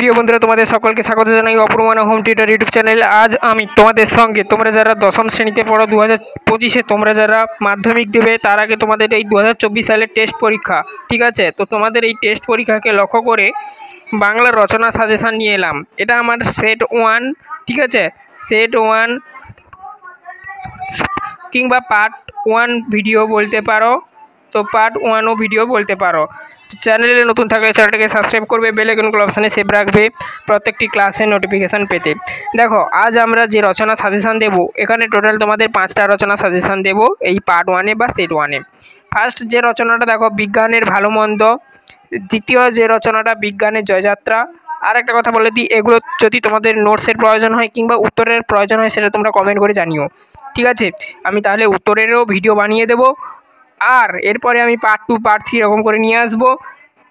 প্রিয় বন্ধুরা, তোমাদের সকলকে স্বাগত জানাই অপরমানা হোম টিউটর ইউটিউব চ্যানেলে। আজ আমি তোমাদের সঙ্গে তোমরা যারা দশম শ্রেণীতে পড়ো 2025-এ তোমরা যারা মাধ্যমিক দেবে তার আগে তোমাদের এই 2024 সালের টেস্ট পরীক্ষা, ঠিক আছে? তো তোমাদের এই টেস্ট পরীক্ষাকে লক্ষ্য করে বাংলা রচনা সাজেশান নিয়ে এলাম। এটা আমার সেট 1, ঠিক আছে? সেট 1 কিংবা পার্ট 1 ভিডিও বলতে পারো, তো পার্ট 1ও ভিডিও বলতে পারো। চ্যানেলে নতুন থাকলে চ্যানেলটাকে সাবস্ক্রাইব করবে, বেল আইকনগুলো অপশানে সেভ রাখবে প্রত্যেকটি ক্লাসের নোটিফিকেশান পেতে। দেখো, আজ আমরা যে রচনা সাজেশান দেব, এখানে টোটাল তোমাদের 5টা রচনা সাজেশান দেব এই পার্ট 1-এ বা সেট 1-এ। ফার্স্ট যে রচনাটা দেখো, বিজ্ঞানের ভালো মন্দ। দ্বিতীয় যে রচনাটা, বিজ্ঞানের জয়যাত্রা। আর একটা কথা বলে দিই, এগুলো যদি তোমাদের নোটসের প্রয়োজন হয় কিংবা উত্তরের প্রয়োজন হয় সেটা তোমরা কমেন্ট করে জানিও, ঠিক আছে? আমি তাহলে উত্তরেরও ভিডিও বানিয়ে দেবো, আর এরপরে আমি পার্ট 2, পার্ট 3 এরকম করে নিয়ে আসবো।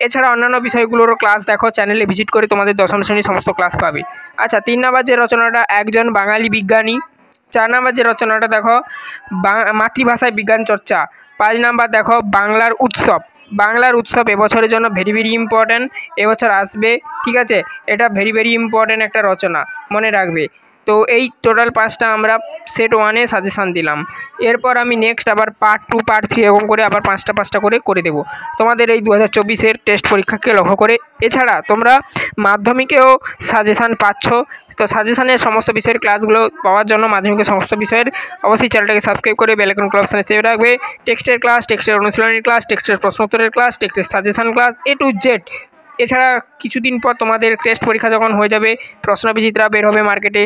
এছাড়া অন্যান্য বিষয়গুলোরও ক্লাস দেখো, চ্যানেলে ভিজিট করে তোমাদের দশম শ্রেণীর সমস্ত ক্লাস পাবে। আচ্ছা, 3 নম্বর যে রচনাটা, একজন বাঙালি বিজ্ঞানী। 4 নম্বর যে রচনাটা দেখো, মাতৃভাষায় বিজ্ঞান চর্চা। 5 নম্বর দেখো, বাংলার উৎসব। বাংলার উৎসব এবছরের জন্য ভেরি ভেরি ইম্পর্ট্যান্ট, এবছর আসবে, ঠিক আছে? এটা ভেরি ভেরি ইম্পর্ট্যান্ট একটা রচনা, মনে রাখবে। তো এই টোটাল 5টা আমরা সেট 1-এ সাজেশান দিলাম। এরপর আমি নেক্সট আবার পার্ট 2, পার্ট 3 এরকম করে আবার 5টা করে দেবো তোমাদের এই 2024-এর টেস্ট পরীক্ষাকে লক্ষ্য করে। এছাড়া তোমরা মাধ্যমিকেও সাজেশান পাচ্ছ, তো সাজেশানের সমস্ত বিষয়ের ক্লাসগুলো পাওয়ার জন্য মাধ্যমিকের সমস্ত বিষয়ের অবশ্যই চ্যানেলটাকে সাবস্ক্রাইব করে বেল আইকন অপশানে সেভ রাখবে। টেক্সটের ক্লাস, টেক্সটের অনুশীলনের ক্লাস, টেক্সটের প্রশ্নোত্তরের ক্লাস, টেক্সটের suggestion class, A to Z। এছাড়া কিছুদিন পর তোমাদের টেস্ট পরীক্ষা যখন হয়ে যাবে, প্রশ্নবিচিত্রা বের হবে মার্কেটে।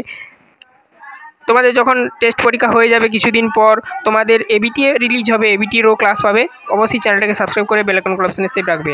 তোমাদের যখন টেস্ট পরীক্ষা হয়ে যাবে কিছুদিন পর, তোমাদের ABT রিলিজ হবে, ABTরও ক্লাস পাবে। অবশ্যই চ্যানেলটাকে সাবস্ক্রাইব করে বেল আইকন অপশানে সেভ রাখবে।